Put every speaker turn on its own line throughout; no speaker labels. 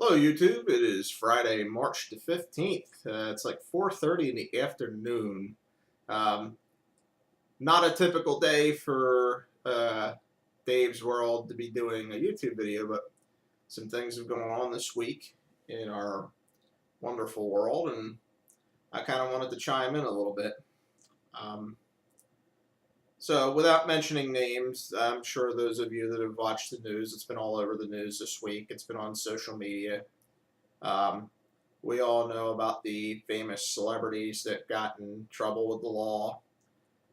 Hello, YouTube. It is Friday, March the 15th. It's like 4:30 in the afternoon. Um, Not a typical day for Dave's World to be doing a YouTube video, but some things have gone on this week in our wonderful world, and I kind of wanted to chime in a little bit. Um, so, without mentioning names, I'm sure those of you that have watched the news, it's been all over the news this week. It's been on social media. Um, we all know about the famous celebrities that got in trouble with the law,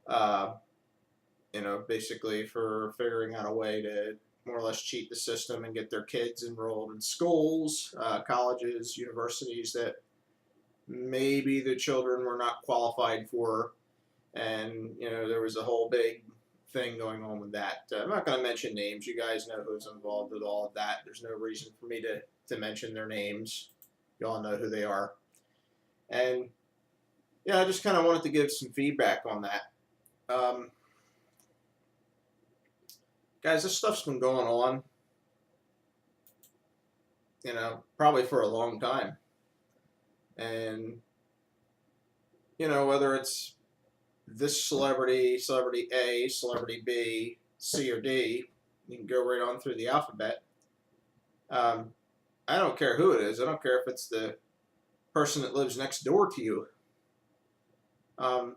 uh, basically for figuring out a way to more or less cheat the system and get their kids enrolled in schools, colleges, universities that maybe the children were not qualified for. And, there was a whole big thing going on with that. I'm not going to mention names. You guys know who's involved with all of that. There's no reason for me to mention their names. You all know who they are. And yeah, I just kind of wanted to give some feedback on that. Um, Guys, this stuff's been going on, probably for a long time. And, whether it's this celebrity A, celebrity B, C, or D, you can go right on through the alphabet. Um, I don't care who it is. I don't care if it's the person that lives next door to you. Um,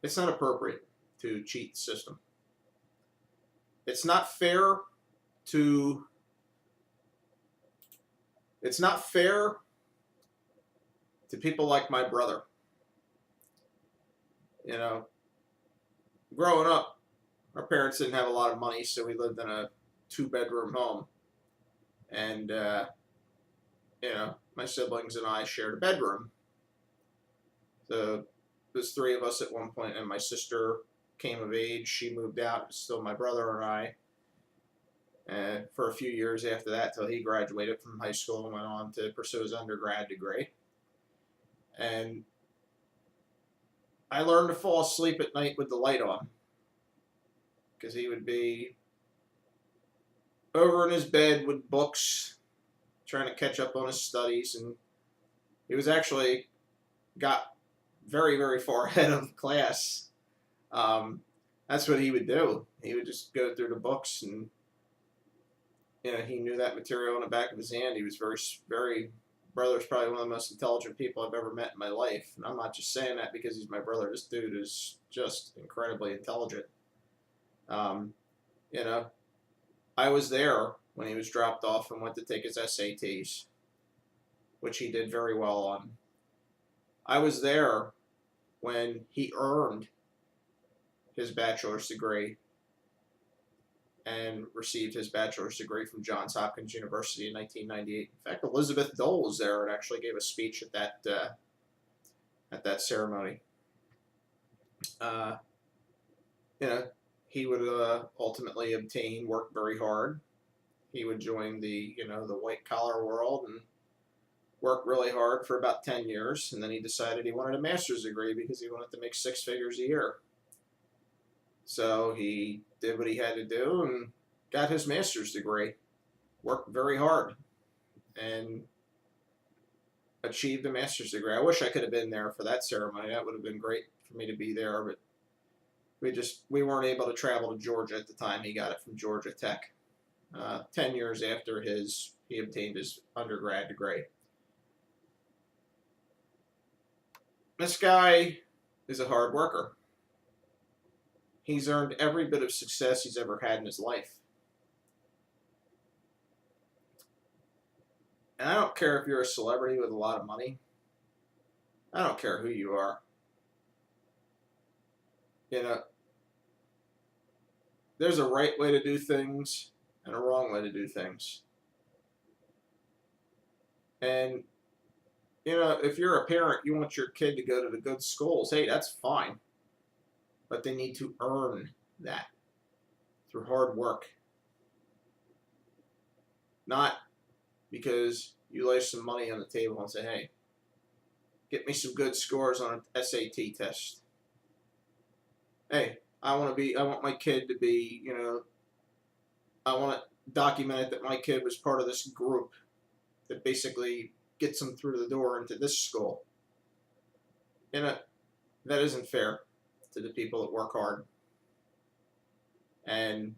it's not appropriate to cheat the system. It's not fair to It's not fair to people like my brother. You know, Growing up, our parents didn't have a lot of money, so we lived in a two-bedroom home. And, my siblings and I shared a bedroom. So there's three of us at one point, and my sister came of age. She moved out. It was still my brother and I. And for a few years after that, till he graduated from high school and went on to pursue his undergrad degree. And I learned to fall asleep at night with the light on, because he would be over in his bed with books, trying to catch up on his studies, and he was actually got very, very far ahead of class. That's what he would do. He would just go through the books, and he knew that material in the back of his hand. He was very, very. Brother's probably one of the most intelligent people I've ever met in my life, and I'm not just saying that because he's my brother. This dude is just incredibly intelligent. Um, you know, I was there when he was dropped off and went to take his SATs, which he did very well on. I was there when he earned his bachelor's degree and received his bachelor's degree from Johns Hopkins University in 1998. In fact, Elizabeth Dole was there and actually gave a speech at that ceremony. Uh, he would ultimately work very hard. He would join the white collar world and work really hard for about 10 years, and then he decided he wanted a master's degree because he wanted to make six figures a year. So he did what he had to do and got his master's degree, worked very hard, and achieved a master's degree. I wish I could have been there for that ceremony. That would have been great for me to be there, but we weren't able to travel to Georgia at the time. He got it from Georgia Tech, 10 years after he obtained his undergrad degree. This guy is a hard worker. He's earned every bit of success he's ever had in his life. And I don't care if you're a celebrity with a lot of money. I don't care who you are. There's a right way to do things and a wrong way to do things. And, if you're a parent, you want your kid to go to the good schools, hey, that's fine. But they need to earn that through hard work. Not because you lay some money on the table and say, hey, get me some good scores on an SAT test. Hey, I want my kid to be, I want it documented that my kid was part of this group that basically gets them through the door into this school. And that isn't fair to the people that work hard. And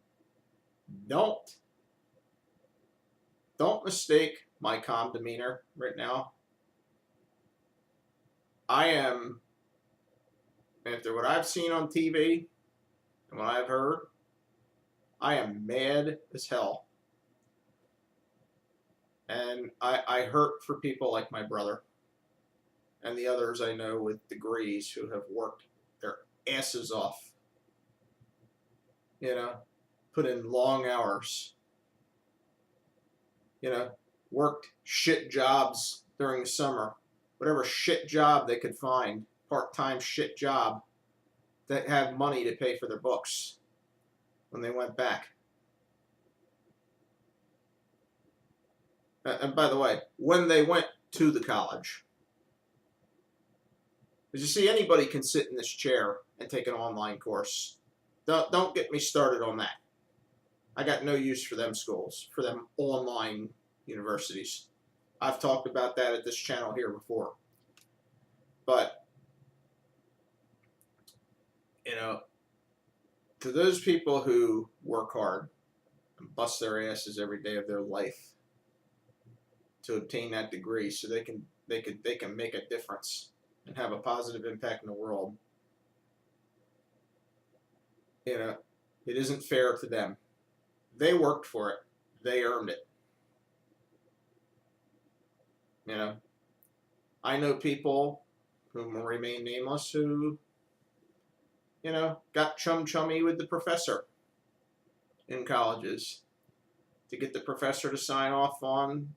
don't mistake my calm demeanor right now. I am, after what I've seen on TV and what I've heard, I am mad as hell. And I hurt for people like my brother and the others I know with degrees who have worked their asses off. You know, put in long hours. You know, worked shit jobs during the summer. Whatever shit job they could find, part-time shit job, that have money to pay for their books when they went back. And by the way, when they went to the college. Because you see, anybody can sit in this chair and take an online course. Don't get me started on that. I got no use for them schools, for them online universities. I've talked about that at this channel here before. But, you know, to those people who work hard and bust their asses every day of their life to obtain that degree so they can make a difference and have a positive impact in the world, you know, it isn't fair to them. They worked for it. They earned it. You know, I know people who will remain nameless who, you know, got chummy with the professor in colleges to get the professor to sign off on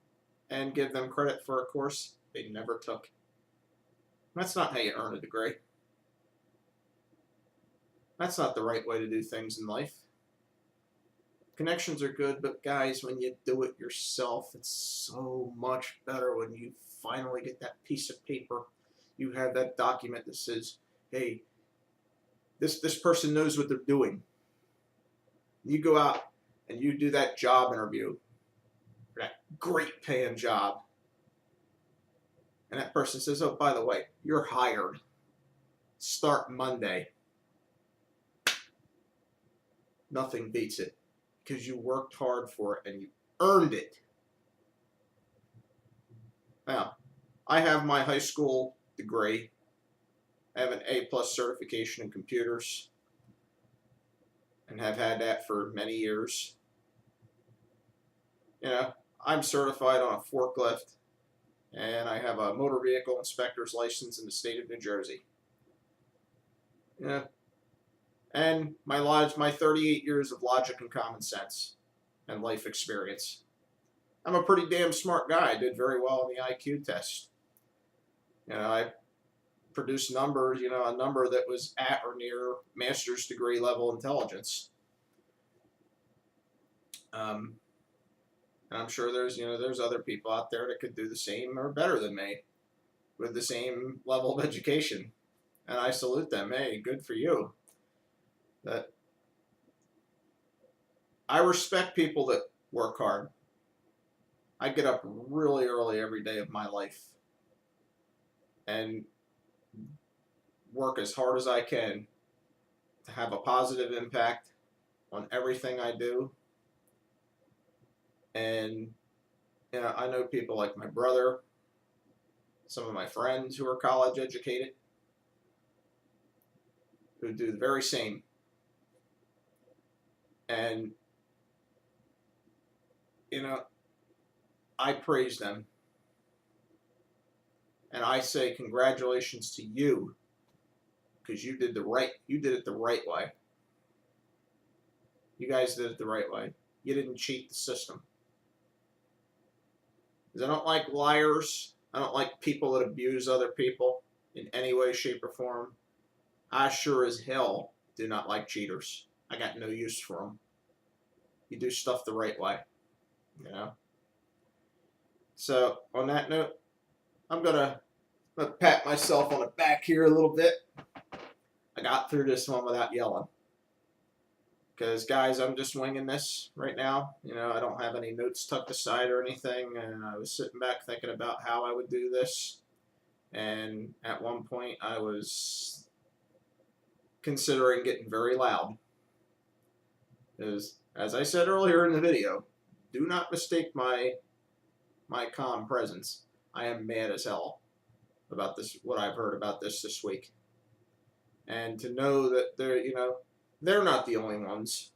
and give them credit for a course they never took. That's not how you earn a degree. That's not the right way to do things in life. Connections are good, but guys, when you do it yourself, it's so much better when you finally get that piece of paper. You have that document that says, hey, this person knows what they're doing. You go out and you do that job interview, that great paying job, and that person says, oh, by the way, you're hired. Start Monday. Nothing beats it because you worked hard for it and you earned it. Now, I have my high school degree. I have an A+ certification in computers and have had that for many years. You know, I'm certified on a forklift, and I have a motor vehicle inspector's license in the state of New Jersey. Yeah. And my 38 years of logic and common sense and life experience. I'm a pretty damn smart guy. I did very well on the IQ test. You know, I produced numbers, you know, a number that was at or near master's degree level intelligence. And I'm sure there's other people out there that could do the same or better than me with the same level of education. And I salute them. Hey, good for you. But I respect people that work hard. I get up really early every day of my life and work as hard as I can to have a positive impact on everything I do. And, you know, I know people like my brother, some of my friends who are college educated, who do the very same. And, you know, I praise them. And I say congratulations to you, because you did it the right way. You guys did it the right way. You didn't cheat the system. Because I don't like liars. I don't like people that abuse other people in any way, shape, or form. I sure as hell do not like cheaters. I got no use for them. You do stuff the right way, you know. So on that note, I'm gonna pat myself on the back here a little bit. I got through this one without yelling. Because, guys, I'm just winging this right now. You know, I don't have any notes tucked aside or anything. And I was sitting back thinking about how I would do this. And at one point, I was considering getting very loud. Because, as I said earlier in the video, do not mistake my calm presence. I am mad as hell about this, what I've heard about this week. And to know that they're not the only ones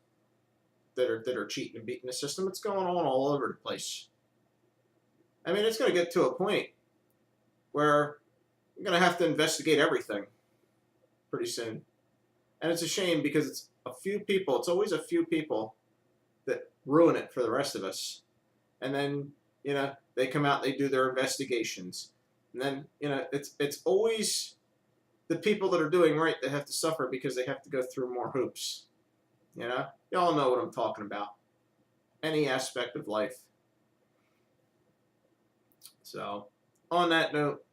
that are cheating and beating the system. It's going on all over the place. I mean, it's going to get to a point where we're going to have to investigate everything pretty soon. And it's a shame because it's a few people. It's always a few people that ruin it for the rest of us. And then, they come out, they do their investigations. And then, it's always the people that are doing right that have to suffer because they have to go through more hoops. Y'all know what I'm talking about. Any aspect of life. So, on that note,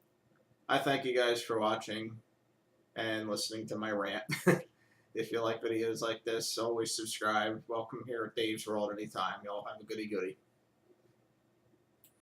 I thank you guys for watching and listening to my rant. If you like videos like this, always subscribe. Welcome here at Dave's World anytime. Y'all have a goody goody.